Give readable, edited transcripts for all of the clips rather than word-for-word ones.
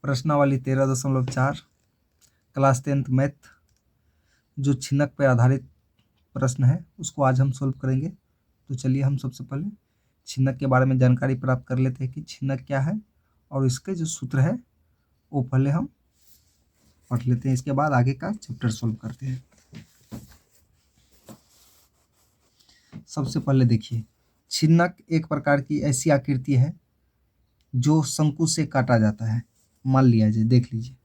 प्रश्नावली 13.4 class 10th math जो छिन्नक पर आधारित प्रश्न है उसको आज हम सोल्व करेंगे। तो चलिए हम सबसे पहले छिन्नक के बारे में जानकारी प्राप्त कर लेते हैं कि छिन्नक क्या है और इसके जो सूत्र है वो पहले हम पढ़ लेते हैं, इसके बाद आगे का चैप्टर सोल्व करते हैं। सबसे पहले देखिए, छिन्नक एक प्रकार की ऐसी आकृति है जो शंकु से काटा जाता है। मान लिया जाए, देख लीजिए,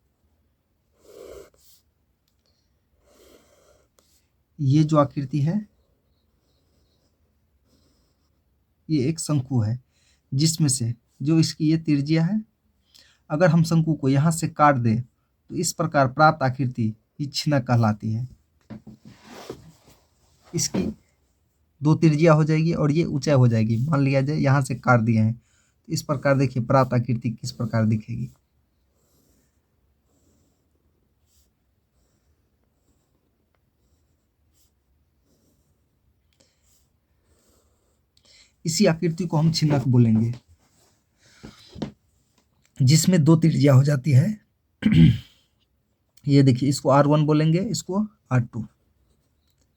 ये जो आकृति है ये एक शंकु है जिसमें से जो इसकी ये त्रिज्या है, अगर हम शंकु को यहाँ से काट दें तो इस प्रकार प्राप्त आकृति ही छिन्नक कहलाती है। इसकी दो त्रिज्या हो जाएगी और ये ऊंचाई हो जाएगी। मान लिया जाए यहाँ से काट दिए हैं तो इस प्रकार देखिए प्राप्त आकृति किस प्रकार दिखेगी। इसी आकृति को हम छिन्नक बोलेंगे जिसमें दो त्रिज्या हो जाती है। ये देखिए, इसको R1 बोलेंगे, इसको R2।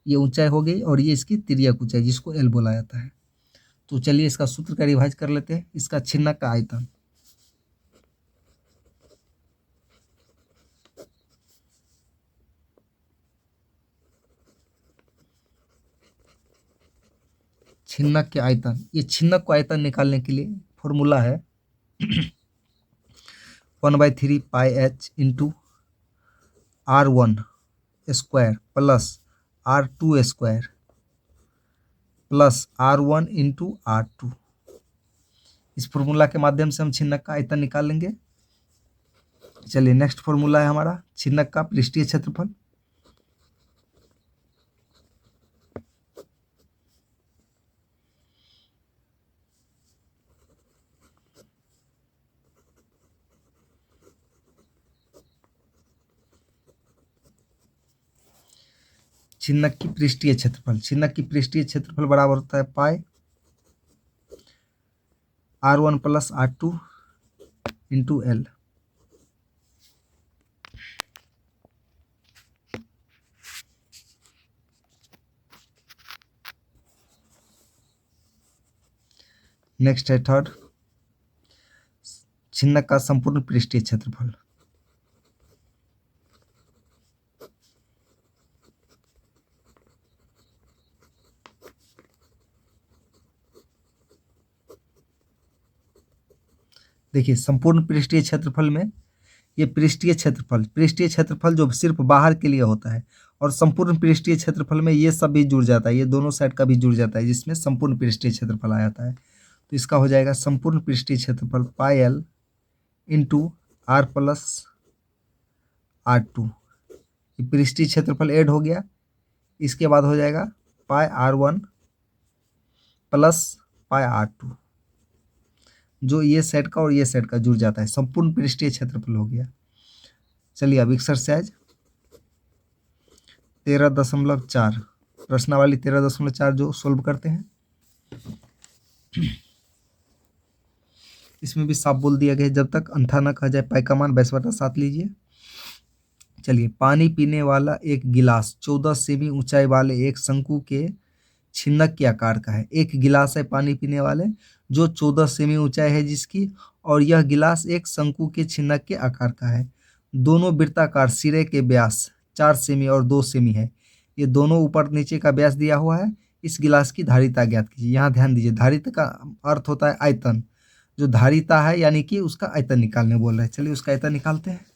ये ऊंचाई हो गई और ये इसकी तिर्यक ऊंचाई जिसको L बोला जाता है। तो चलिए इसका सूत्र का रिवाइज कर लेते हैं। इसका छिन्नक का आयतन, छिन्नक के आयतन, ये छिन्नक को आयतन निकालने के लिए फॉर्मूला है 1/3 पाई h into R1 square plus R2 square plus R1 into R2। इस फॉर्मूला के माध्यम से हम छिन्नक का आयतन निकाल लेंगे। चलिए नेक्स्ट फॉर्मूला है हमारा छिन्नक का पृष्ठीय क्षेत्रफल। छिन्नक की पृष्ठीय क्षेत्रफल, छिन्नक की पृष्ठीय क्षेत्रफल बराबर होता है पाई R1 plus R2 into L। Next है थर्ड, छिन्नक का संपूर्ण पृष्ठीय क्षेत्रफल। देखिए, संपूर्ण पृष्ठीय क्षेत्रफल में ये पृष्ठीय क्षेत्रफल जो सिर्फ बाहर के लिए होता है, और संपूर्ण पृष्ठीय क्षेत्रफल में ये सब भी जुड़ जाता है, ये दोनों साइड का भी जुड़ जाता है जिसमें संपूर्ण पृष्ठीय क्षेत्रफल आ जाता है। तो इसका हो जाएगा संपूर्ण पृष्ठीय क्षेत्रफल पाई L into R plus R2। ये पृष्ठीय क्षेत्रफल ऐड हो गया, इसके बाद हो जाएगा पाई R1 प्लस पाई R2, जो ये सेट का और ये सेट का जुड़ जाता है, संपूर्ण पृष्ठीय क्षेत्रफल हो गया। चलिए अब एक्सरसाइज 13.4 प्रश्नावली 13.4 जो सोल्व करते हैं। इसमें भी साफ बोल दिया गया है, जब तक अंथा न कहा जाए पाई का मान 22/7 लीजिए। चलिए, पानी पीने वाला एक गिलास 14 सेमी ऊंचाई वाले एक शंकु के छिन्नक के आकार का है। एक गिलास है पानी पीने वाले जो 14 सेमी ऊंचाई है जिसकी, और यह गिलास एक शंकु के छिन्नक के आकार का है। दोनों वृत्ताकार सिरे के व्यास 4 सेमी और 2 सेमी है। ये दोनों ऊपर नीचे का व्यास दिया हुआ है। इस गिलास की धारिता ज्ञात कीजिए। यहाँ ध्यान दीजिए, धारिता का अर्थ होता है आयतन। जो धारिता है यानी कि उसका आयतन निकालने बोल रहे हैं। चलिए उसका आयतन निकालते हैं।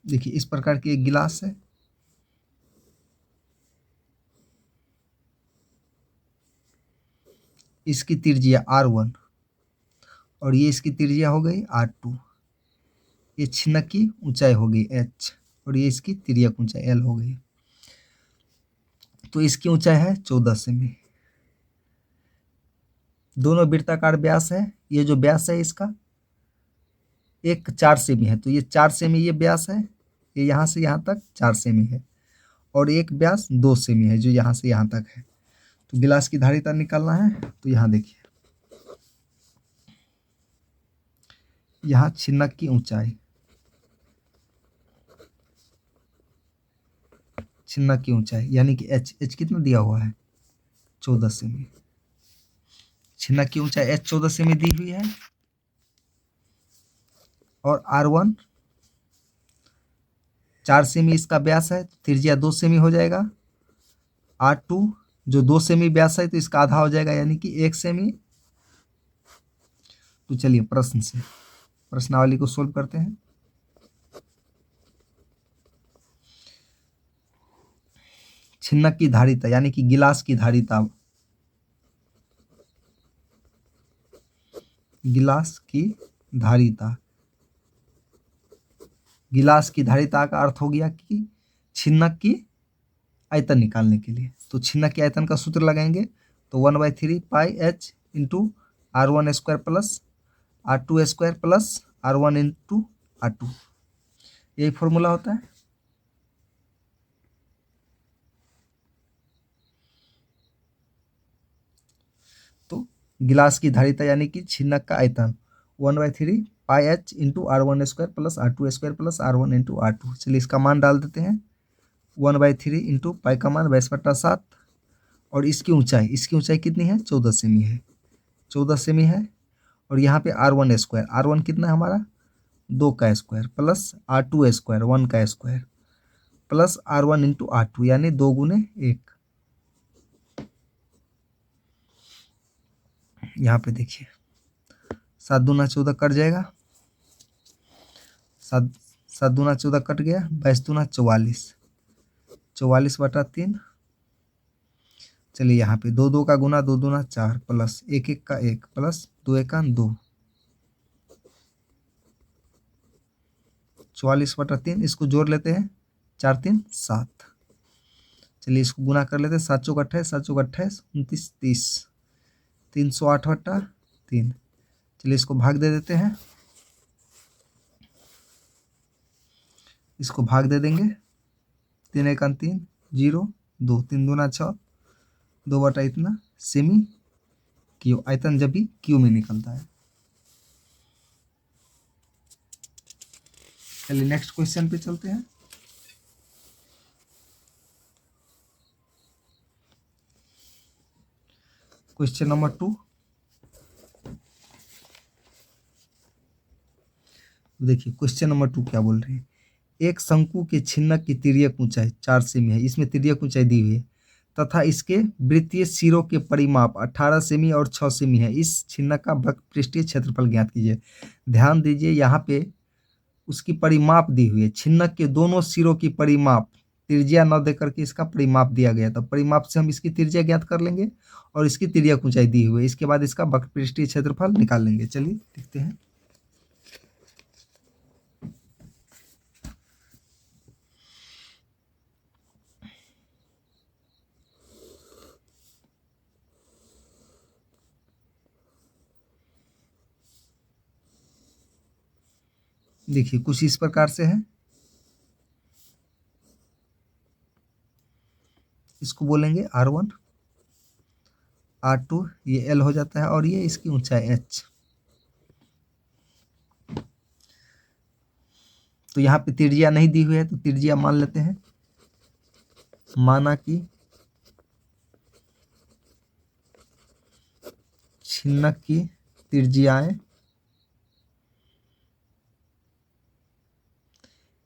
देखिए, इस प्रकार की एक गिलास है, इसकी त्रिज्या R1 और ये इसकी त्रिज्या हो गई R2। ये छिन्नक की ऊंचाई हो गई H और ये इसकी तिर्यक ऊंचाई L हो गई। तो इसकी ऊंचाई है 14 सेमी। दोनों वृत्ताकार व्यास है। ये जो व्यास है इसका एक 4 सेमी है, तो ये 4 सेमी ये व्यास है, ये यहाँ से यहाँ तक 4 सेमी है और एक व्यास 2 सेमी है जो यहाँ से यहाँ तक है। तो गिलास की धारिता निकालना है तो यहाँ देखिए, यहाँ छिन्नक की ऊंचाई, छिन्नक की ऊंचाई यानी कि एच कितना दिया हुआ है 14 सेमी। छिन्नक की ऊंचाई एच 14 सेमी दी हुई है और R1 4 सेमी इसका व्यास है, तो त्रिज्या 2 सेमी हो जाएगा। R2 जो 2 सेमी व्यास है तो इसका आधा हो जाएगा यानी कि 1 सेमी। तो चलिए प्रश्न से, प्रश्नावली को सोल्व करते हैं। छिन्नक की धारिता यानी कि गिलास की धारिता, गिलास की धारिता, गिलास की धारिता का अर्थ हो गया कि छिन्नक की आयतन निकालने के लिए। तो छिन्नक के आयतन का सूत्र लगाएंगे तो 1/3 pi H into R1 square plus R2 square plus R1 into R2, यही फॉर्मूला होता है। तो गिलास की धारिता यानी कि छिन्नक का आयतन 1/3 pi H into R1 square plus R2 square plus R1 into R2। चलिए इसका मान डाल देते हैं, 1/3 इंटू पाई का मान 22/7 और इसकी ऊंचाई कितनी है 14 सेमी है, 14 सेमी है। और यहाँ पे R1 स्क्वायर, R1 कितना है हमारा 2 का स्क्वायर प्लस R2 स्क्वायर 1 का square plus R1 into R2 यानी 2 गुने 1। यहाँ पे देखिए 7 दूना 14 कट जाएगा, 7 दूना 14 कट गया, 22 दूना 44, 44/3। चलिए यहाँ पे 2 2 का गुना 2 दूना 4 प्लस 1 1 का 1 प्लस 2 1 का 2, 44/3। इसको जोड़ लेते हैं, 4 3 7। चलिए इसको गुना कर लेते हैं, 7 चौक 28, 7 चौक 28, 29 30, 308/3। चलिए इसको भाग दे देते हैं, इसको भाग दे देंगे, 3 1 3 0 2, 3 दूना 6, 2 बटा इतना सेमी क्यू, आयतन जब भी क्यू में निकलता है। चलिए नेक्स्ट क्वेश्चन पे चलते हैं। क्वेश्चन नंबर 2, देखिए क्वेश्चन नंबर 2 क्या बोल रहे हैं। एक शंकु के छिन्नक की तिर्यक ऊंचाई 4 सेमी है, इसमें तिर्यक ऊंचाई दी हुई है तथा इसके वृत्तीय सिरों के परिमाप 18 सेमी और 6 सेमी है। इस छिन्नक का वक्र पृष्ठीय क्षेत्रफल ज्ञात कीजिए। ध्यान दीजिए यहाँ पे उसकी परिमाप दी हुई है, छिन्नक के दोनों सिरों की परिमाप, त्रिज्या न दे करके इसका परिमाप दिया गया। तो परिमाप से हम इसकी त्रिज्या ज्ञात कर लेंगे और इसकी तिर्यक ऊंचाई दी हुई है, इसके बाद इसका वक्र पृष्ठीय क्षेत्रफल निकाल लेंगे। चलिए देखते हैं। देखिए कुछ इस प्रकार से है, इसको बोलेंगे R1, R2 ये L हो जाता है और ये इसकी ऊंचाई H। तो यहाँ पे त्रिज्या नहीं दी हुई है तो त्रिज्या मान लेते हैं, माना कि छिन्नक की त्रिज्याएं,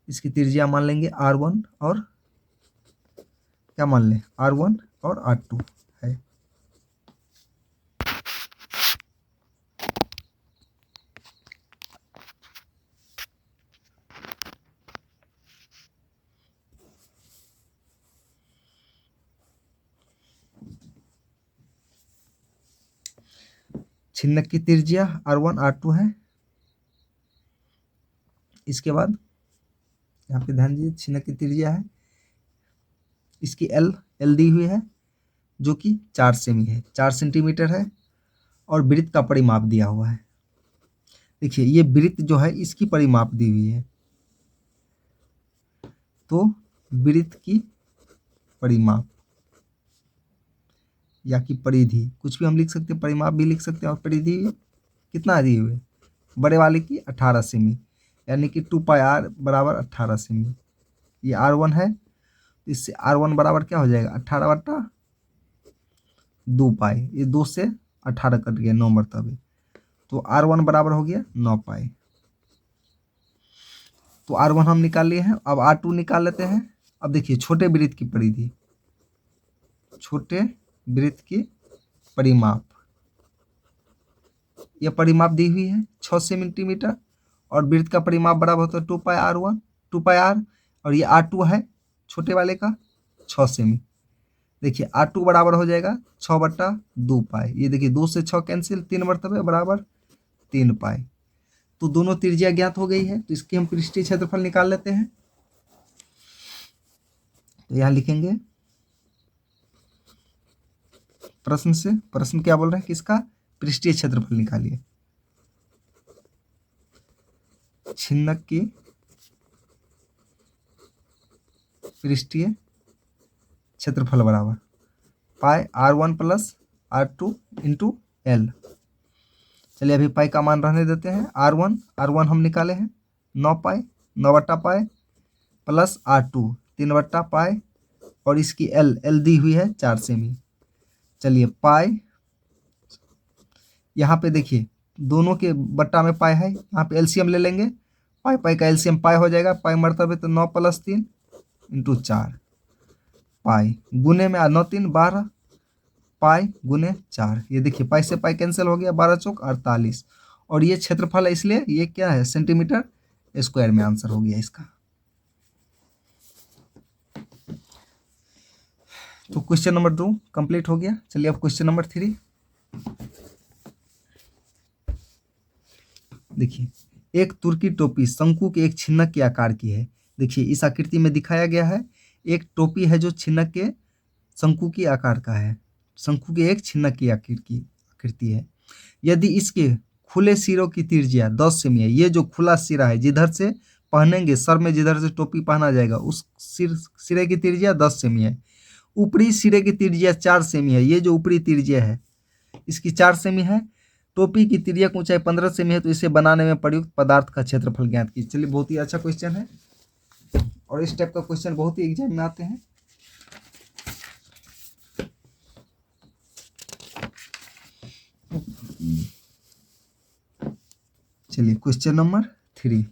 इसकी त्रिज्या मान लेंगे R1 और क्या मान लें R1 और R2 है। छिन्नक की त्रिज्या R1 R2 है। इसके बाद यहाँ पे ध्यान दीजिए छिन्नक की त्रिज्या है, इसकी L दी हुई है जो कि 4 सेमी है, 4 सेंटीमीटर है और वृत्त का परिमाप दिया हुआ है। देखिए ये वृत्त जो है इसकी परिमाप दी हुई है, तो वृत्त की परिमाप या कि परिधि, कुछ भी हम लिख सकते हैं, परिमाप भी लिख सकते हैं, और परिधि कितना दी हुई है, बड़े वाले की 18 सेमी, यानी कि 2πr बराबर 18 सेमी। ये R1 है, इससे R1 बराबर क्या हो जाएगा, 18/2π। ये 2 से 18 कट गया, 9 मरतबे, तो R1 बराबर हो गया 9π। तो R1 हम निकाल लिए हैं। अब R2 निकाल लेते हैं। अब देखिए छोटे वृत्त की परिधि, छोटे वृत्त की परिमाप, यह परिमाप दी हुई है 6 सेंटीमीटर, और वृत्त का परिमाप बराबर होता है 2πr1 2πr, और ये R2 है छोटे वाले का 6 सेमी। देखिए R2 बराबर हो जाएगा 6/2π। ये देखिए 2 से 6 कैंसिल, 3 मरतबे बराबर 3π। तो दोनों त्रिज्या ज्ञात हो गई है, तो इसकी हम पृष्ठीय क्षेत्रफल निकाल लेते हैं। तो यहाँ लिखेंगे प्रश्न से, प्रश्न क्या बोल रहे हैं कि इसका पृष्ठीय क्षेत्रफल निकालिए। छिन्नक की पृष्ठीय क्षेत्रफल बराबर पाई R1 plus R2 into L। चलिए अभी पाई का मान रहने देते हैं। R1 हम निकाले हैं 9π, 9/π प्लस R2 3/π, और इसकी L दी हुई है 4 सेमी। चलिए पाई, यहाँ पे देखिए दोनों के बट्टा में पाई है, यहाँ पे एलसीएम ले लेंगे, पाई का एलसीएम पाई हो जाएगा, पाई मरतबे तो 9 + 3 इंटू 4 पाई, गुने में 9 3 12 पाई गुने 4। ये देखिए पाई से पाई कैंसिल हो गया, 12 चौक 48, और ये क्षेत्रफल है, इसलिए ये क्या है, सेंटीमीटर स्क्वायर में आंसर हो गया इसका। तो क्वेश्चन नंबर 2 कंप्लीट हो गया। चलिए अब क्वेश्चन नंबर 3 देखिए। एक तुर्की टोपी शंकु के एक छिन्नक के आकार की है। देखिए इस आकृति में दिखाया गया है, एक टोपी है जो छिन्नक के शंकु के आकार का है, शंकु के एक छिन्नक की आकृति है। यदि इसके खुले सिरों की त्रिज्या 10 सेमी है, ये जो खुला सिरा है जिधर से पहनेंगे, सर में जिधर से टोपी पहना जाएगा उस सिरे की त्रिज्या 10 सेमी है। ऊपरी सिरे की त्रिज्या 4 सेमी है, ये जो ऊपरी त्रिज्या है इसकी 4 सेमी है। टोपी की त्रिज्या की ऊंचाई 15 सेमी है, तो इसे बनाने में प्रयुक्त पदार्थ का क्षेत्रफल ज्ञात कीजिए। चलिए बहुत ही अच्छा क्वेश्चन है, और इस टाइप का क्वेश्चन बहुत ही एग्जाम में आते हैं। चलिए क्वेश्चन नंबर 3,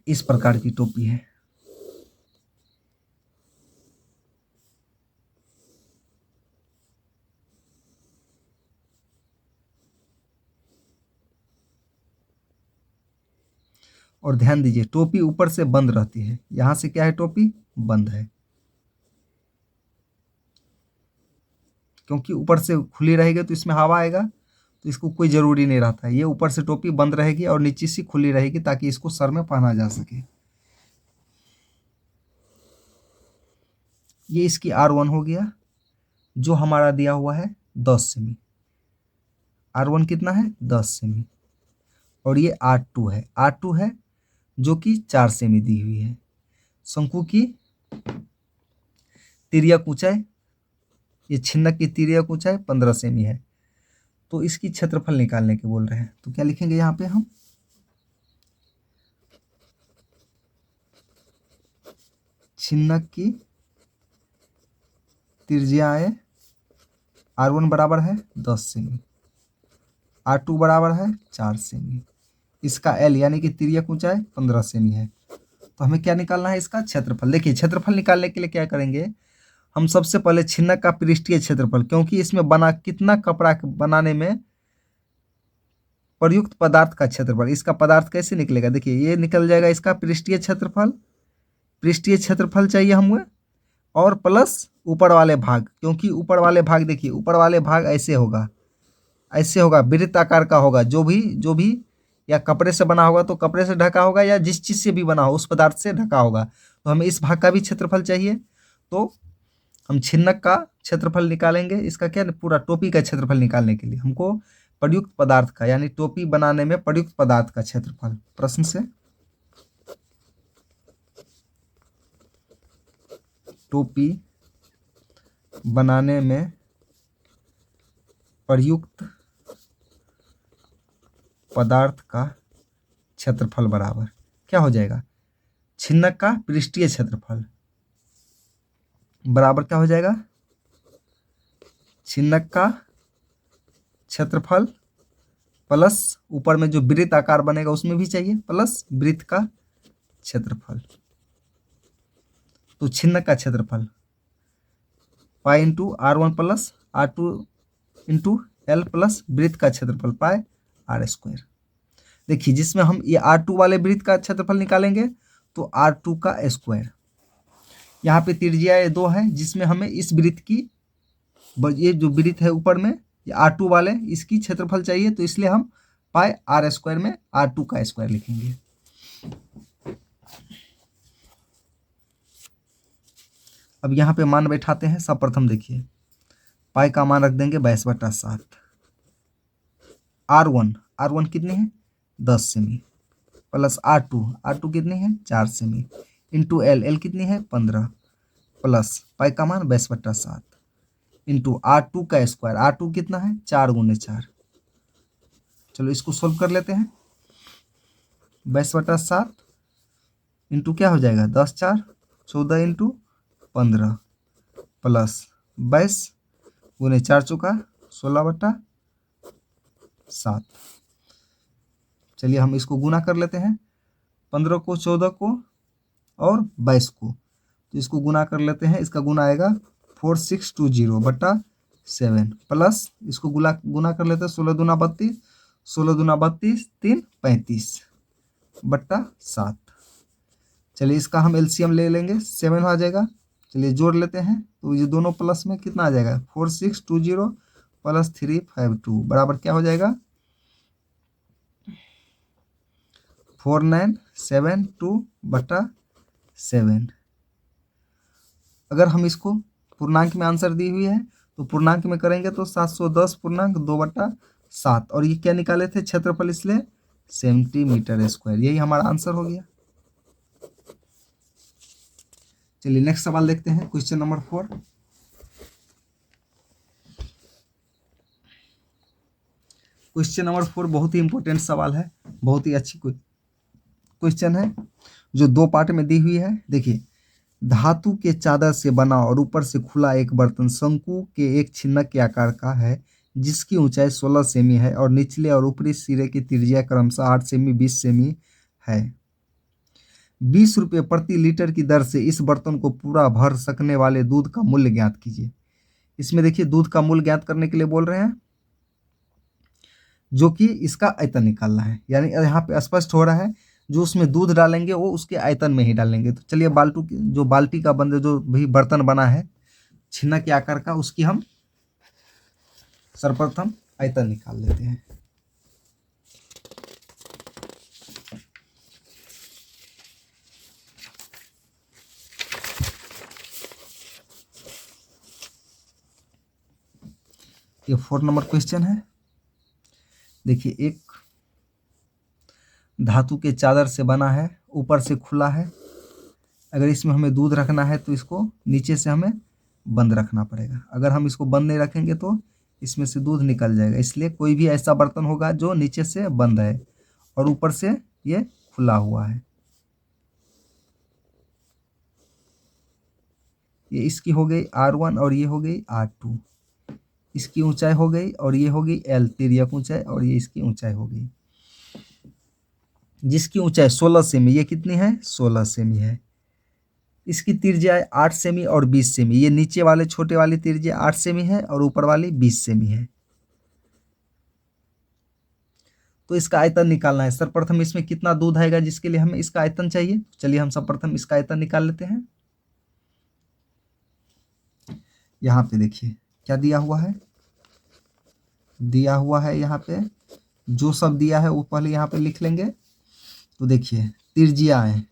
इस प्रकार की टोपी है। और ध्यान दीजिए टोपी ऊपर से बंद रहती है, यहां से क्या है, टोपी बंद है, क्योंकि ऊपर से खुली रहेगी तो इसमें हवा आएगा, तो इसको कोई ज़रूरी नहीं रहता है। ये ऊपर से टोपी बंद रहेगी और नीचे से खुली रहेगी ताकि इसको सर में पहना जा सके। ये इसकी R1 हो गया, जो हमारा दिया हुआ है 10 सेमी। R1 कितना है, 10 सेमी, और ये R2 है, R2 है जो कि 4 सेमी दी हुई है। शंकु की तिर्यक ऊंचाई, ये छिन्नक की तिर्यक ऊंचाई 15 सेमी है। तो इसकी क्षेत्रफल निकालने के बोल रहे हैं, तो क्या लिखेंगे यहाँ पे हम, छिन्नक की त्रिज्याएं R1 बराबर है 10 सेमी, R2 बराबर है 4 सेमी, इसका L यानी कि तिर्यक ऊंचाई 15 सेमी है। तो हमें क्या निकालना है, इसका क्षेत्रफल। देखिए क्षेत्रफल निकालने के लिए क्या करेंगे, हम सबसे पहले छिन्नक का पृष्ठीय क्षेत्रफल, क्योंकि इसमें बना कितना कपड़ा बनाने में प्रयुक्त पदार्थ का क्षेत्रफल, इसका पदार्थ कैसे निकलेगा, देखिए ये निकल जाएगा इसका पृष्ठीय क्षेत्रफल। पृष्ठीय क्षेत्रफल चाहिए हमें, और प्लस ऊपर वाले भाग, क्योंकि ऊपर वाले भाग देखिए, ऊपर वाले भाग ऐसे होगा, ऐसे होगा, वृत्त आकार का होगा, जो भी या कपड़े से बना होगा तो कपड़े से ढका होगा, या जिस चीज़ से भी बना हो उस पदार्थ से ढका होगा। तो हमें इस भाग का भी क्षेत्रफल चाहिए। तो हम छिन्नक का क्षेत्रफल निकालेंगे, इसका क्या, पूरा टोपी का क्षेत्रफल निकालने के लिए हमको प्रयुक्त पदार्थ का, यानी टोपी बनाने में प्रयुक्त पदार्थ का क्षेत्रफल प्रश्न से। टोपी बनाने में प्रयुक्त पदार्थ का क्षेत्रफल बराबर क्या हो जाएगा? छिन्नक का पृष्ठीय क्षेत्रफल बराबर क्या हो जाएगा? छिन्नक का क्षेत्रफल प्लस ऊपर में जो वृत्त आकार बनेगा उसमें भी चाहिए प्लस वृत्त का क्षेत्रफल। तो छिन्नक का क्षेत्रफल pi into R1 plus R2 into L plus वृत्त का क्षेत्रफल पाई R²। देखिए जिसमें हम ये R2 वाले वृत्त का क्षेत्रफल निकालेंगे तो R2 का स्क्वायर। यहाँ पे त्रिज्या ये 2 है जिसमें हमें इस वृत्त की ये जो वृत्त है ऊपर में ये R2 वाले इसकी क्षेत्रफल चाहिए, तो इसलिए हम पाई R² में R2 का स्क्वायर लिखेंगे। अब यहाँ पे मान बैठाते हैं। सब प्रथम देखिए पाई का मान रख देंगे 22/7। R1 कितनी है 10 सेमी प्लस R2 कितनी है 4 सेमी इंटू एल कितनी है 15 प्लस पाई का मान 22/7 इंटू R2 का स्क्वायर। R2 कितना है 4 × 4। चलो इसको सोल्व कर लेते हैं। 22/7 इंटू क्या हो जाएगा 10 4 14 इंटू 15 प्लस 22 × 4 चौका 16/7। चलिए हम इसको गुना कर लेते हैं। 15 को 14 को और 22 को, तो इसको गुना कर लेते हैं। इसका गुना आएगा 4620/7 प्लस इसको गुना कर लेते हैं 16 दूना 32 16 दूना 32 3 35/7। चलिए इसका हम एलसीएम ले लेंगे 7 आ जाएगा। चलिए जोड़ लेते हैं तो ये दोनों प्लस में कितना आ जाएगा 4620 प्लस 352 बराबर क्या हो जाएगा 4972/7। अगर हम इसको पूर्णांक में आंसर दी हुई है तो पूर्णांक में करेंगे तो 710.2/7 और ये क्या निकाले थे क्षेत्रफल, इसलिए सेंटीमीटर²। यही हमारा आंसर हो गया। चलिए नेक्स्ट सवाल देखते हैं। Question number 4। क्वेश्चन नंबर 4 बहुत ही इंपॉर्टेंट सवाल है, बहुत ही अच्छी क्वेश्चन है जो 2 पार्ट में दी हुई है। देखिए धातु के चादर से बना और ऊपर से खुला एक बर्तन शंकु के एक छिन्नक के आकार का है जिसकी ऊंचाई 16 सेमी है और निचले और ऊपरी सिरे की त्रिज्या क्रमशः 8 सेमी 20 सेमी है। 20 रुपये प्रति लीटर की दर से इस बर्तन को पूरा भर सकने वाले दूध का मूल्य ज्ञात कीजिए। इसमें देखिए दूध का मूल्य ज्ञात करने के लिए बोल रहे हैं जो कि इसका आयतन निकालना है। यानी यहाँ पे स्पष्ट हो रहा है जो उसमें दूध डालेंगे वो उसके आयतन में ही डालेंगे। तो चलिए बाल्टी का बंद जो भी बर्तन बना है छिन्नक के आकार का उसकी हम सर्वप्रथम आयतन निकाल लेते हैं। ये 4 नंबर क्वेश्चन है। देखिए एक धातु के चादर से बना है, ऊपर से खुला है। अगर इसमें हमें दूध रखना है तो इसको नीचे से हमें बंद रखना पड़ेगा। अगर हम इसको बंद नहीं रखेंगे तो इसमें से दूध निकल जाएगा। इसलिए कोई भी ऐसा बर्तन होगा जो नीचे से बंद है और ऊपर से ये खुला हुआ है। ये इसकी हो गई R1 और ये हो गई R2। इसकी ऊंचाई हो गई और ये हो गई L तिर्यक ऊंचाई और ये इसकी ऊंचाई हो गई जिसकी ऊंचाई 16 सेमी। ये कितनी है 16 सेमी है। इसकी त्रिज्या 8 सेमी और 20 सेमी। ये नीचे वाले छोटे वाली त्रिज्या 8 सेमी है और ऊपर वाली 20 सेमी है। तो इसका आयतन निकालना है। सर्वप्रथम इसमें कितना दूध आएगा जिसके लिए हमें इसका आयतन चाहिए। चलिए हम सर्वप्रथम इसका आयतन निकाल लेते हैं। यहाँ पे देखिए क्या दिया हुआ है, यहाँ पे जो सब दिया है वो पहले यहाँ पे लिख लेंगे। तो देखिए त्रिज्या है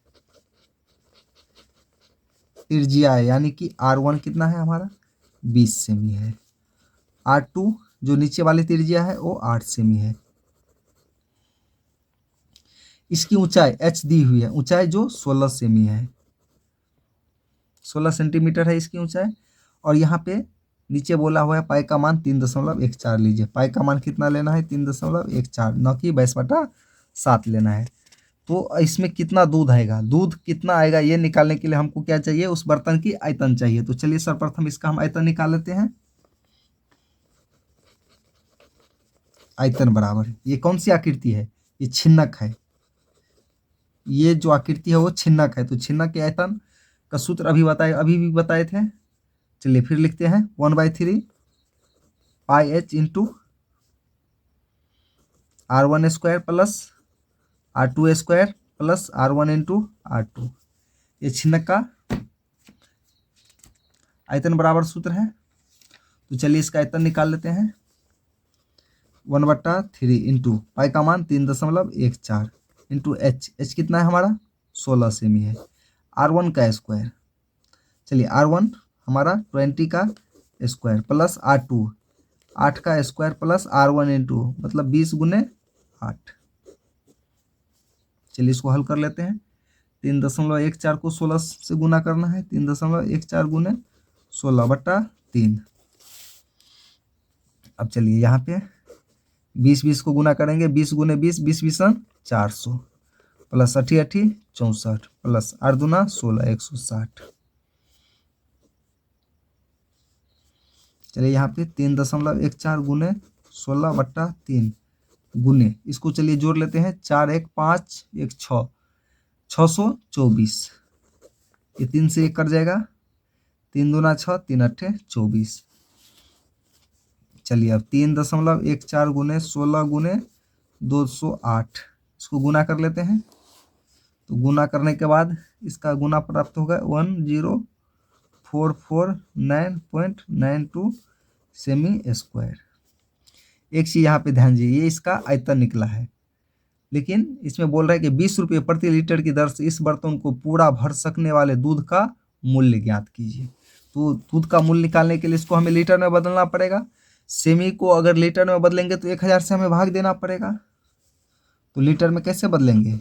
यानी कि R1 कितना है हमारा 20 सेमी है। R2 जो नीचे वाली त्रिज्या है वो 8 सेमी है। इसकी ऊंचाई h दी हुई है, ऊंचाई जो 16 सेमी है। 16 सेंटीमीटर है इसकी ऊंचाई। और यहाँ पे नीचे बोला हुआ है पाई का मान 3.14 लीजिए। पाई का मान कितना लेना है? 3.14, न कि 22/7 लेना है। तो इसमें कितना दूध आएगा, दूध कितना आएगा ये निकालने के लिए हमको क्या चाहिए? उस बर्तन की आयतन चाहिए। तो चलिए सर्वप्रथम इसका हम आयतन निकाल लेते हैं। आयतन बराबर, ये कौन सी आकृति है? ये छिन्नक है। ये जो आकृति है वो छिन्नक है। तो छिन्नक के आयतन का सूत्र अभी भी बताए थे। चलिए फिर लिखते हैं 1/3 पाई h into r1² plus r2² plus r1 into r2। ये छिन्नक का आयतन बराबर सूत्र है। तो चलिए इसका आयतन निकाल लेते हैं। 1/3 इंटू पाई का मान 3.14 इंटू एच कितना है हमारा? 16 सेमी है। r1 का स्क्वायर, चलिए r1 हमारा 20 का स्क्वायर प्लस r2 8 का स्क्वायर प्लस r1 इंटू मतलब 20 गुने 8। चलिए इसको हल कर लेते हैं। 3.14 को 16 से गुना करना है। 3.14 गुने 16/3। अब चलिए यहाँ पे 20 को गुना करेंगे। 20 गुने 20, 20 400 प्लस 80 64 प्लस 8 दूना 16 160। चलिए यहाँ पे 3.14 गुने 16/3 गुने, इसको चलिए जोड़ लेते हैं। 4 1 5 1 6 624। ये 3 से 1 कट जाएगा। 3 दूना 6 3 8 24। चलिए अब 3.14 गुने 16 गुने 208, इसको गुना कर लेते हैं। तो गुना करने के बाद इसका गुना प्राप्त होगा 10449.92 सेमी स्क्वायर। एक चीज़ यहाँ पे ध्यान दीजिए, ये इसका आयतन निकला है, लेकिन इसमें बोल रहा है कि 20 रुपये प्रति लीटर की दर से इस बर्तन को पूरा भर सकने वाले दूध का मूल्य ज्ञात कीजिए। तो दूध का मूल्य निकालने के लिए इसको हमें लीटर में बदलना पड़ेगा। सेमी को अगर लीटर में बदलेंगे तो 1000 से हमें भाग देना पड़ेगा। तो लीटर में कैसे बदलेंगे?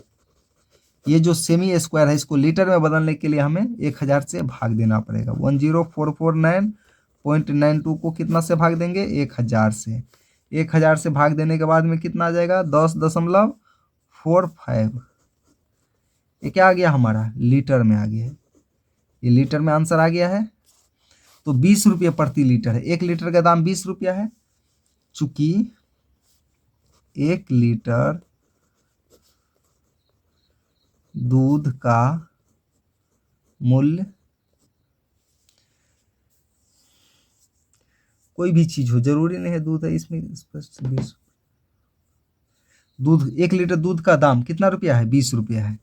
ये जो सेमी स्क्वायर है इसको लीटर में बदलने के लिए हमें 1000 से भाग देना पड़ेगा। 10449.92 को कितना से भाग देंगे? 1000 से। 1000 से भाग देने के बाद में कितना आ जाएगा? 10.45। ये क्या आ गया हमारा? लीटर में आ गया है। ये लीटर में आंसर आ गया है। तो 20 रुपये प्रति लीटर है। 1 लीटर का दाम 20 रुपया है। चूंकि 1 लीटर दूध का मूल्य, कोई भी चीज हो, जरूरी नहीं है दूध है, इसमें स्पष्ट 20 दूध 1 लीटर दूध का दाम कितना रुपया है? 20 रुपया है।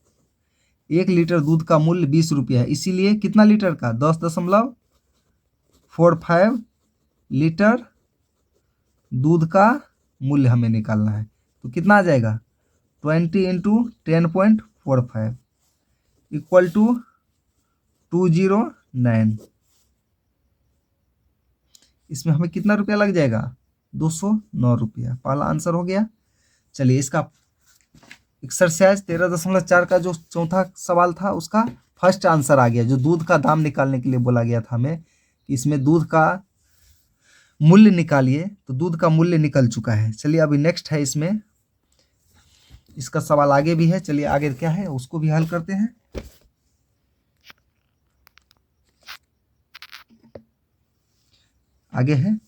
1 लीटर दूध का मूल्य 20 रुपया है, इसीलिए कितना लीटर का? 10.45 लीटर दूध का मूल्य हमें निकालना है। तो कितना आ जाएगा? 20 इंटू 10.45 इक्वल टू 209। इसमें हमें कितना रुपया लग जाएगा? 209 रुपया। पहला आंसर हो गया। चलिए इसका एक्सरसाइज 13.4 का जो चौथा सवाल था उसका फर्स्ट आंसर आ गया। जो दूध का दाम निकालने के लिए बोला गया था हमें कि इसमें दूध का मूल्य निकालिए, तो दूध का मूल्य निकल चुका है। चलिए अभी नेक्स्ट है, इसमें इसका सवाल आगे भी है। चलिए आगे क्या है उसको भी हल करते हैं। आगे है,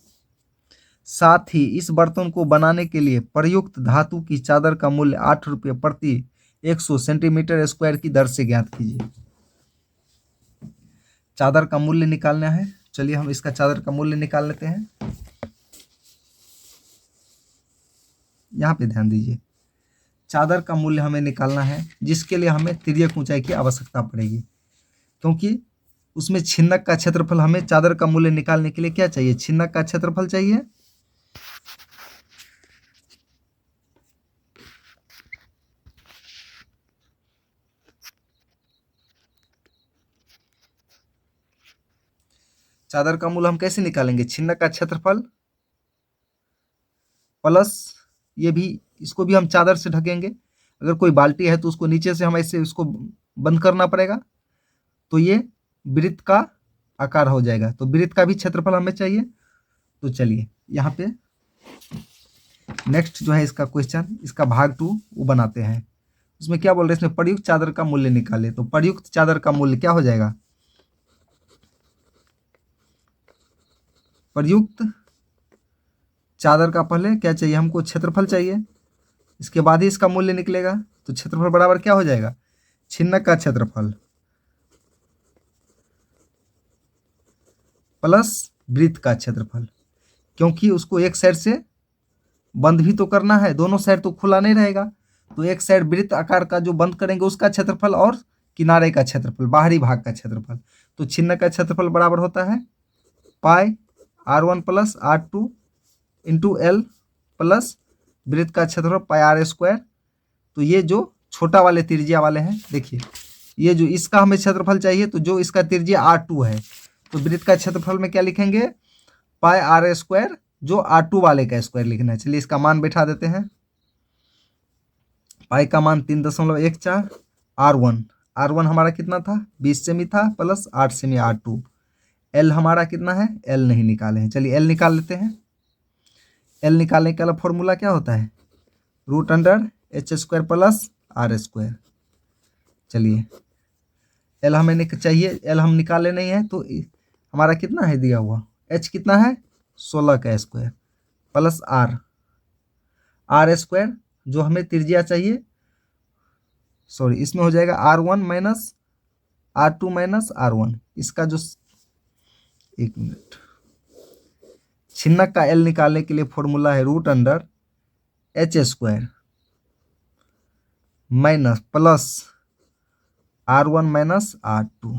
साथ ही इस बर्तन को बनाने के लिए प्रयुक्त धातु की चादर का मूल्य 8 रुपये प्रति 100 सेंटीमीटर स्क्वायर की दर से ज्ञात कीजिए। चादर का मूल्य निकालना है। चलिए हम इसका चादर का मूल्य निकाल लेते हैं। यहाँ पे ध्यान दीजिए, चादर का मूल्य हमें निकालना है, जिसके लिए हमें तिर्यक ऊंचाई की आवश्यकता पड़ेगी, क्योंकि उसमें छिन्नक का क्षेत्रफल, हमें चादर का मूल्य निकालने के लिए क्या चाहिए? छिन्नक का क्षेत्रफल चाहिए। चादर का मूल्य हम कैसे निकालेंगे? छिन्नक का क्षेत्रफल प्लस ये भी, इसको भी हम चादर से ढकेंगे। अगर कोई बाल्टी है तो उसको नीचे से हम ऐसे उसको बंद करना पड़ेगा। तो ये वृत्त का आकार हो जाएगा। तो वृत्त का भी क्षेत्रफल हमें चाहिए। तो चलिए यहाँ पे नेक्स्ट जो है इसका क्वेश्चन, इसका भाग 2 वो बनाते हैं। उसमें क्या बोल रहे हैं, इसमें प्रयुक्त चादर का मूल्य निकाले। तो प्रयुक्त चादर का मूल्य क्या हो जाएगा, प्रयुक्त चादर का पहले क्या चाहिए हमको, क्षेत्रफल चाहिए, इसके बाद ही इसका मूल्य निकलेगा। तो क्षेत्रफल बराबर क्या हो जाएगा, छिन्नक का क्षेत्रफल प्लस वृत्त का क्षेत्रफल, क्योंकि उसको एक साइड से बंद भी तो करना है, दोनों साइड तो खुला नहीं रहेगा। तो एक साइड वृत्त आकार का जो बंद करेंगे उसका क्षेत्रफल और किनारे का क्षेत्रफल, बाहरी भाग का क्षेत्रफल। तो छिन्नक का क्षेत्रफल बराबर होता है पाई r1 plus r2 into L plus वृत्त का क्षेत्रफल पाई आर स्क्वायर। तो ये जो छोटा वाले त्रिज्या वाले हैं, देखिए ये जो इसका हमें क्षेत्रफल चाहिए, तो जो इसका त्रिज्या r2 है, तो वृत्त का क्षेत्रफल में क्या लिखेंगे, पाई आर स्क्वायर, जो r2 वाले का स्क्वायर लिखना है। चलिए इसका मान बैठा देते हैं। पाई का मान 3.14, r1 हमारा कितना था, 20 सेमी था, प्लस 8 सेमी r2। एल हमारा कितना है, एल नहीं निकाले हैं। चलिए एल निकाल लेते हैं। एल निकालने का फॉर्मूला क्या होता है, √h² प्लस r स्क्वायर। चलिए एल हमें चाहिए, एल हम निकाले नहीं है, तो हमारा कितना है दिया हुआ, h कितना है 16 का स्क्वायर प्लस r स्क्वायर, जो हमें त्रिज्या चाहिए, सॉरी इसमें हो जाएगा r1 minus r2 minus r1। इसका जो, एक मिनट, छिन्नक का एल निकालने के लिए फॉर्मूला है √h² minus plus r1 minus r2।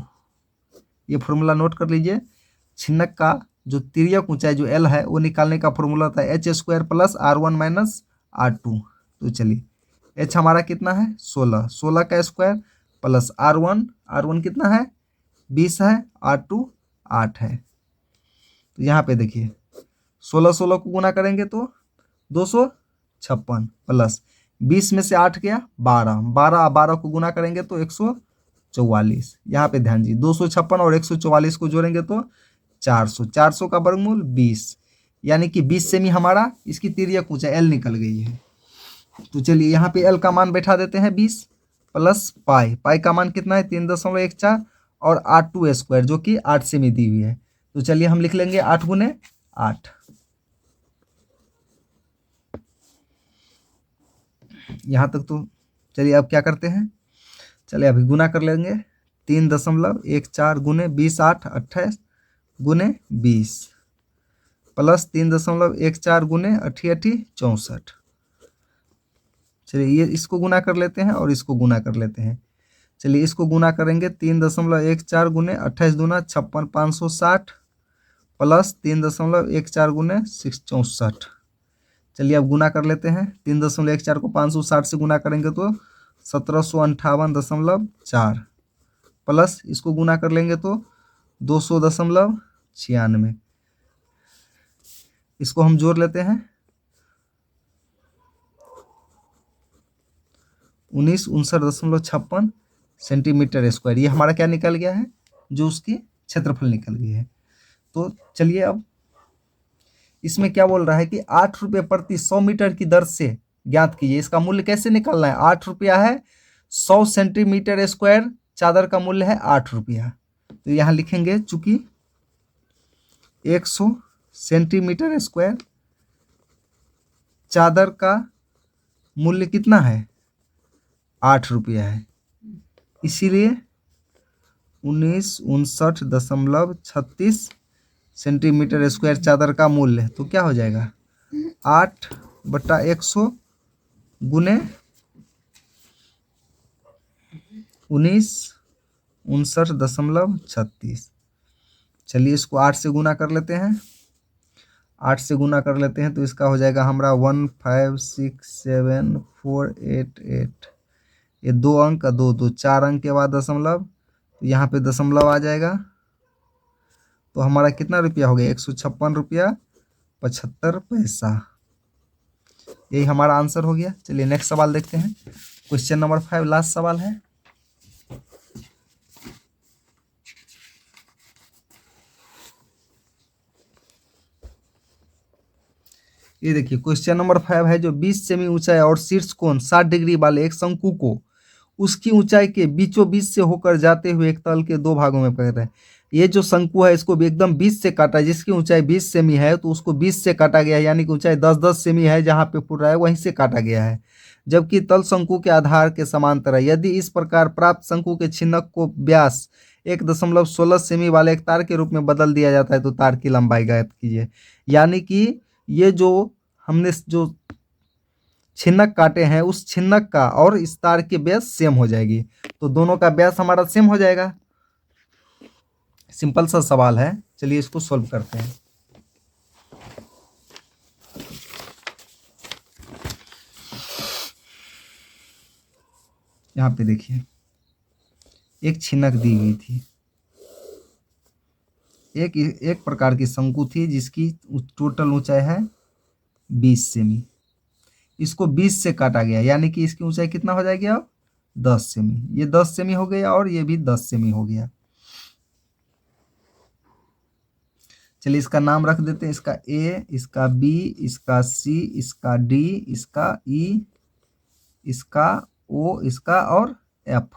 ये फॉर्मूला नोट कर लीजिए। छिन्नक का जो तिर्यक ऊंचाई जो एल है वो निकालने का फॉर्मूला था h² plus r1 minus r2। तो चलिए h हमारा कितना है 16 का स्क्वायर प्लस r1 कितना है 20 है, r2 8 है। तो यहाँ पे देखिए 16 को गुना करेंगे तो 256 प्लस 20 में से 8 गया 12 को गुना करेंगे तो 144। यहाँ पे ध्यान दीजिए 256 और 144 को जोड़ेंगे तो 400 का वर्गमूल 20, यानी कि 20 सेमी हमारा इसकी तिर्यक ऊंचाई एल निकल गई है। तो चलिए यहाँ पे एल का मान बैठा देते हैं 20 प्लस पाई का मान कितना है 3.14 और r2 स्क्वायर जो कि 8 सेमी दी हुई है। तो चलिए हम लिख लेंगे 8 गुने 8। यहाँ तक तो चलिए अब क्या करते हैं, चलिए अभी गुना कर लेंगे। 3.14 गुने 20 8 28 गुने 20 प्लस 3.14 गुने 88 64। चलिए ये इसको गुना कर लेते हैं और इसको गुना कर लेते हैं। चलिए इसको गुना करेंगे 3.14 गुने 28 दूना 56 560 प्लस 3.14 गुने 64। चलिए अब गुना कर लेते हैं। 3.14 को 560 से गुना करेंगे तो 1758.4 प्लस इसको गुना कर लेंगे तो 200.96। इसको हम जोड़ लेते हैं 1959.56 सेंटीमीटर स्क्वायर। ये हमारा क्या निकल गया है, जो उसकी क्षेत्रफल निकल गई है। तो चलिए अब इसमें क्या बोल रहा है कि 8 रुपये प्रति 100 मीटर की दर से ज्ञात कीजिए। इसका मूल्य कैसे निकालना है, 8 रुपया है, 100 सेंटीमीटर स्क्वायर चादर का मूल्य है 8 रुपया। तो यहाँ लिखेंगे चूंकि 100 सेंटीमीटर स्क्वायर चादर का मूल्य कितना है 8 रुपया है, इसीलिए 1959.36 सेंटीमीटर स्क्वायर चादर का मूल्य। तो क्या हो जाएगा 8/100 गुने 1959.36। चलिए इसको 8 से गुना कर लेते हैं। 8 से गुना कर लेते हैं तो इसका हो जाएगा हमारा 1567488। ये 2 अंक 2 4 अंक के बाद दशमलव, तो यहाँ पे दशमलव आ जाएगा। तो हमारा कितना रुपया हो गया 156 रुपया 75 पैसा। यही हमारा आंसर हो गया। चलिए नेक्स्ट सवाल देखते हैं। क्वेश्चन नंबर 5 लास्ट सवाल है। ये देखिए क्वेश्चन नंबर 5 है, जो 20 सेमी ऊंचाई और शीर्ष कोण 60 डिग्री वाले एक शंकु को उसकी ऊंचाई के बीचों बीच से होकर जाते हुए एक तल के दो भागों में पकड़ रहे हैं। ये जो शंकु है इसको भी एकदम 20 से काटा, जिसकी ऊंचाई 20 सेमी है तो उसको 20 से काटा गया है, यानी कि ऊंचाई 10-10 सेमी है, जहाँ पे फुट रहा है वहीं से काटा गया है। जबकि तल शंकु के आधार के समांतर है। यदि इस प्रकार प्राप्त शंकु के छिन्नक को व्यास 1.16 सेमी वाले एक तार के रूप में बदल दिया जाता है तो तार की लंबाई ज्ञात कीजिए। यानी कि ये जो हमने जो छिन्नक काटे हैं उस छिन्नक का और इस तार की व्यास सेम हो जाएगी, तो दोनों का व्यास हमारा सेम हो जाएगा। सिंपल सा सवाल है, चलिए इसको सॉल्व करते हैं। यहाँ पे देखिए एक छिन्नक दी हुई थी, एक प्रकार की शंकु थी जिसकी टोटल ऊंचाई है 20 सेमी। इसको 20 से काटा गया, यानी कि इसकी ऊंचाई कितना हो जाएगी अब 10 सेमी। ये 10 सेमी हो गया और ये भी 10 सेमी हो गया। चलिए इसका नाम रख देते हैं, इसका ए, इसका बी, इसका सी, इसका डी, इसका ई, इसका ओ, इसका और एफ।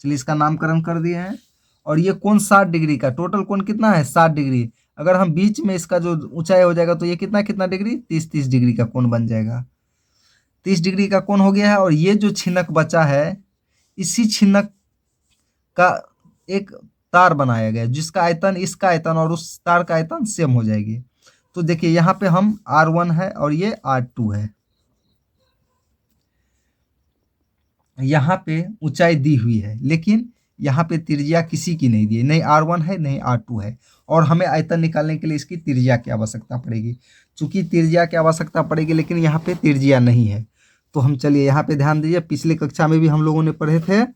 चलिए इसका नामकरण कर दिए हैं। और ये कोण 60 डिग्री का, टोटल कोण कितना है 60 डिग्री। अगर हम बीच में इसका जो ऊंचाई हो जाएगा तो ये कितना कितना डिग्री 30 डिग्री का कोण बन जाएगा। 30 डिग्री का कोण हो गया है। और ये जो छिन्नक बचा है इसी छिन्नक का एक तार बनाया गया जिसका आयतन इसका आयतन और उस तार का आयतन सेम हो जाएगी। तो देखिए यहाँ पे हम R1 है और ये R2 है। यहाँ पे ऊंचाई दी हुई है लेकिन यहाँ पे त्रिज्या किसी की नहीं दी है, नहीं R1 है नहीं R2 है। और हमें आयतन निकालने के लिए इसकी त्रिज्या की आवश्यकता पड़ेगी। चूंकि त्रिज्या की आवश्यकता पड़ेगी लेकिन यहाँ पे त्रिज्या नहीं है, तो हम चलिए यहाँ पे ध्यान दीजिए। पिछले कक्षा में भी हम लोगों ने पढ़े थे कि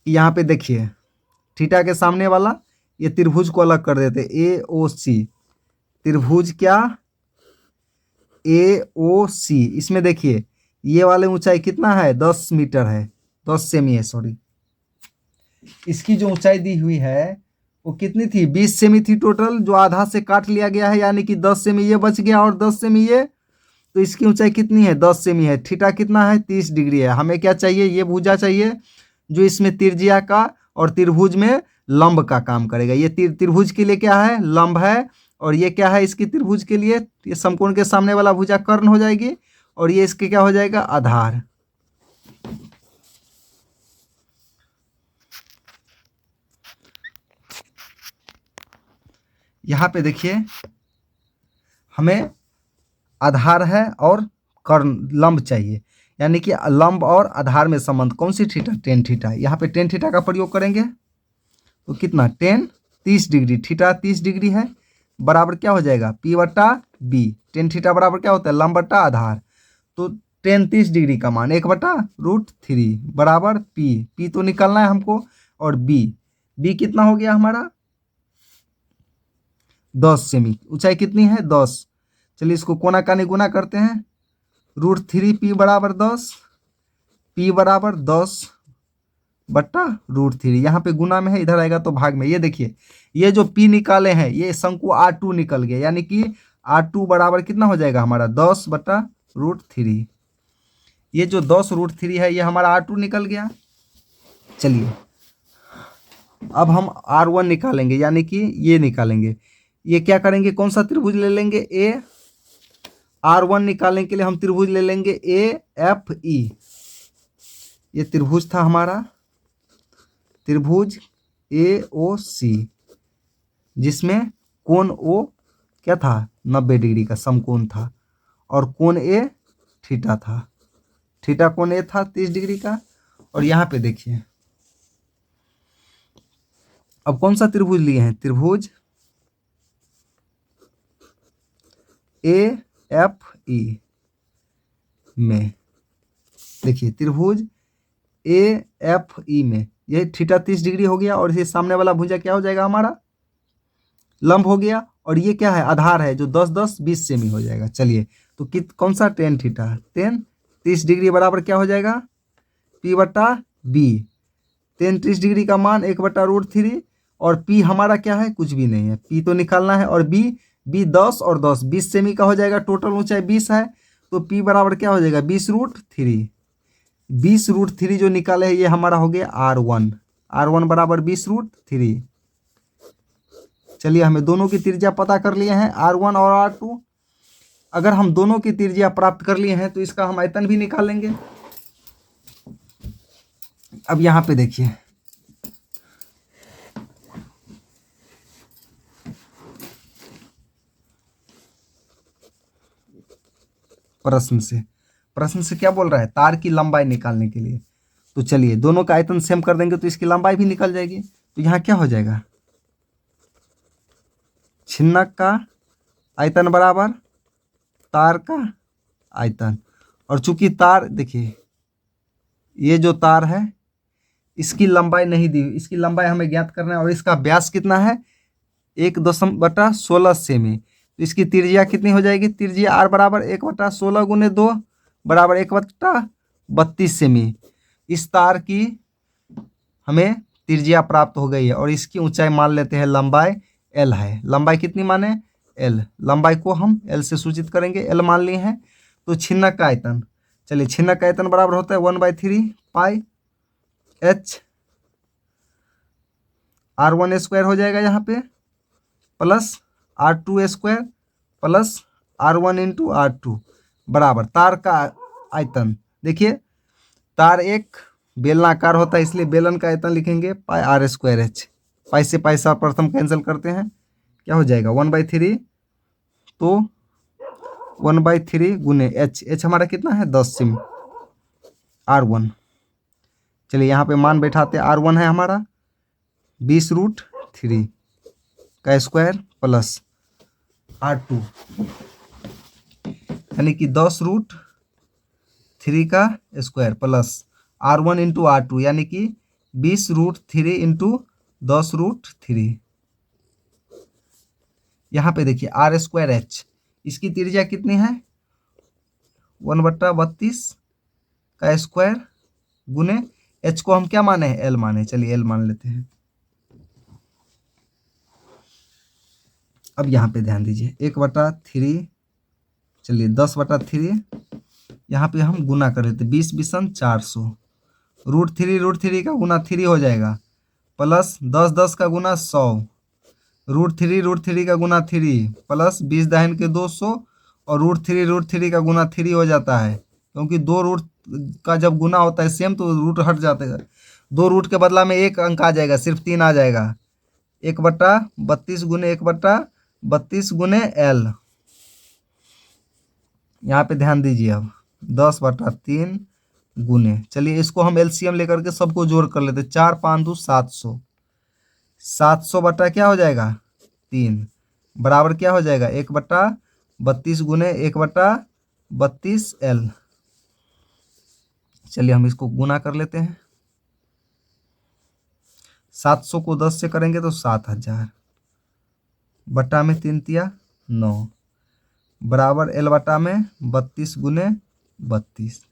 यहाँ पे देखिए थीटा के सामने वाला ये त्रिभुज को अलग कर देते, AOC त्रिभुज क्या AOC। इसमें देखिए ये वाले ऊंचाई कितना है 10 मीटर है, 10 सेमी है सॉरी। इसकी जो ऊंचाई दी हुई है वो कितनी थी 20 सेमी थी टोटल, जो आधा से काट लिया गया है, यानी कि 10 सेमी ये बच गया और 10 सेमी ये। तो इसकी ऊंचाई कितनी है 10 सेमी है। थीटा कितना है 30 डिग्री है। हमें क्या चाहिए, ये भुजा चाहिए जो इसमें त्रिज्या का और त्रिभुज में लंब का काम करेगा। ये त्रिभुज के लिए क्या है लंब है, और ये क्या है इसकी त्रिभुज के लिए ये समकोण के सामने वाला भुजा कर्ण हो जाएगी, और ये इसके क्या हो जाएगा आधार। यहाँ पे देखिए हमें आधार है और कर्ण लंब चाहिए, यानी कि लंब और आधार में संबंध कौन सी थीटा टेन थीटा। यहाँ पे टेन थीटा का प्रयोग करेंगे तो कितना टेन 30 डिग्री, थीटा 30 डिग्री है, बराबर क्या हो जाएगा P/B। टेन थीटा बराबर क्या होता है लंब बटा आधार। तो टेन 30 डिग्री का मान 1/√3 बराबर P तो निकालना है हमको, और B कितना हो गया हमारा 10 सेमी। ऊंचाई कितनी है 10। चलिए इसको कोना कानी गुना करते हैं, √3 P बराबर 10, P बराबर 10/√3। यहाँ पे गुना में है, इधर आएगा तो भाग में। ये देखिए ये जो P निकाले हैं ये शंकु R2 निकल गया, यानी कि R2 बराबर कितना हो जाएगा हमारा 10/√3। ये जो 10√3 है ये हमारा R2 निकल गया। चलिए अब हम R1 निकालेंगे, यानी कि ये निकालेंगे। ये क्या करेंगे कौन सा त्रिभुज ले लेंगे R1 निकालने के लिए हम त्रिभुज ले लेंगे AFE। ये त्रिभुज था हमारा त्रिभुज AOC, जिसमें कोण O क्या था 90 डिग्री का समकोण था, और कोण A थीटा था। थीटा कोण A था 30 डिग्री का। और यहाँ पे देखिए अब कौन सा त्रिभुज लिए हैं, त्रिभुज AFE में। देखिए त्रिभुज AFE में ये थीटा 30 डिग्री हो गया, और ये सामने वाला भुजा क्या हो जाएगा हमारा लंब हो गया, और ये क्या है आधार है जो 10-10-20 सेमी हो जाएगा। चलिए तो कौन सा टेन थीटा, टेन 30 डिग्री बराबर क्या हो जाएगा P/B। टेन 30 डिग्री का मान 1/√3, और P हमारा क्या है कुछ भी नहीं है, P तो निकालना है, और B बी 10 और 10 20 सेमी का हो जाएगा, टोटल ऊंचाई 20 है, तो पी बराबर क्या हो जाएगा 20√3। 20√3 जो निकाले है ये हमारा हो गया R1 बराबर 20√3। चलिए हमें दोनों की त्रिज्या पता कर लिए हैं R1 और R2। अगर हम दोनों की त्रिज्या प्राप्त कर लिए हैं तो इसका हम आयतन भी निकाल लेंगे। अब यहाँ पे देखिए, प्रश्न से क्या बोल रहा है, तार की लंबाई निकालने के लिए। तो चलिए दोनों का आयतन सेम कर देंगे तो इसकी लंबाई भी निकल जाएगी। तो यहाँ क्या हो जाएगा, छिन्नक का आयतन बराबर तार का आयतन। और चूंकि तार देखिए ये जो तार है इसकी लंबाई नहीं दी, इसकी लंबाई हमें ज्ञात करना है और इसका व्यास कितना है 1.16 सेमी। तो इसकी त्रिज्या कितनी हो जाएगी, त्रिज्या R बराबर 1/16 गुने 2 बराबर 1/32 सेमी। इस तार की हमें त्रिज्या प्राप्त हो गई है और इसकी ऊंचाई मान लेते हैं लंबाई L है। लंबाई कितनी माने L, लंबाई को हम L से सूचित करेंगे, L मान लिए हैं। तो छिन्नक का आयतन, चलिए छिन्नक का आयतन बराबर होता है 1/3 पाई H R1 स्क्वायर हो जाएगा यहाँ पे, plus R2 square plus R1 into R2 बराबर तार का आयतन। देखिए तार एक बेलनाकार होता है इसलिए बेलन का आयतन लिखेंगे पाई R²H। पाई से पाई सर्वप्रथम कैंसिल करते हैं, क्या हो जाएगा 1/3, तो 1/3 गुने H हमारा कितना है 10 सेमी R1। चलिए यहाँ पे मान बैठाते, R1 है हमारा 20√3 का स्क्वायर प्लस R2 यानी कि 10√3 का square plus R1 into R2 यानी कि 20√3 इंटू 10√3। यहाँ पे देखिए R²H, इसकी त्रिज्या कितनी है 1/32 का स्क्वायर गुने H को हम क्या माने हैं L माने, चलिए L मान लेते हैं। अब यहाँ पे ध्यान दीजिए 1/3, चलिए 10/3 यहाँ पे हम गुना कर लेते 20 बिसन 400, √3 का गुना 3 हो जाएगा, प्लस 10 का गुना 100, √3 का गुना 3 प्लस 20 दाहिन के 200 और √3 का गुना 3 हो जाता है, क्योंकि दो रूट का जब गुना होता है सेम तो रूट हट जाता है। 2 रूट के बदला में 1 अंक आ जाएगा, सिर्फ 3 आ जाएगा। 1/32 गुने 1/32 गुने L। यहाँ पे ध्यान दीजिए, अब 10/3 गुने, चलिए इसको हम LCM लेकर के सबको जोड़ कर लेते, 4 5 2 700, 700 बटा क्या हो जाएगा 3 बराबर क्या हो जाएगा 1/32 गुने 1/32 L। चलिए हम इसको गुना कर लेते हैं, 700 को 10 से करेंगे तो 7000 बटा में 3 तिया 9 बराबर L बटा में 32 गुने 32।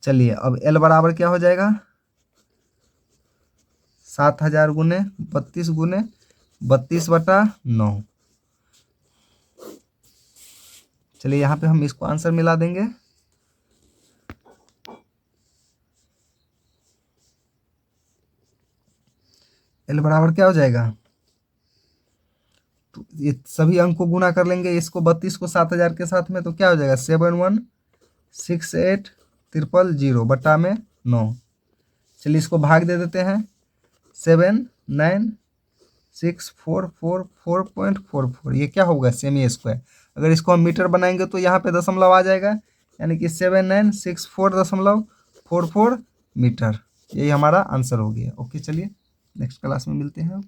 चलिए अब L बराबर क्या हो जाएगा 7000 गुने 32 गुने 32/9। चलिए यहाँ पे हम इसको आंसर मिला देंगे, L बराबर क्या हो जाएगा, तो ये सभी अंक को गुना कर लेंगे, इसको 32 को 7000 के साथ में, तो क्या हो जाएगा 716800 बटा में 9। चलिए इसको भाग दे देते हैं, 79644.44 ये क्या होगा सेमी स्क्वायर। अगर इसको हम मीटर बनाएंगे तो यहाँ पे दशमलव आ जाएगा, यानी कि 7964.44 मीटर। यही हमारा आंसर हो गया। ओके चलिए नेक्स्ट क्लास में मिलते हैं।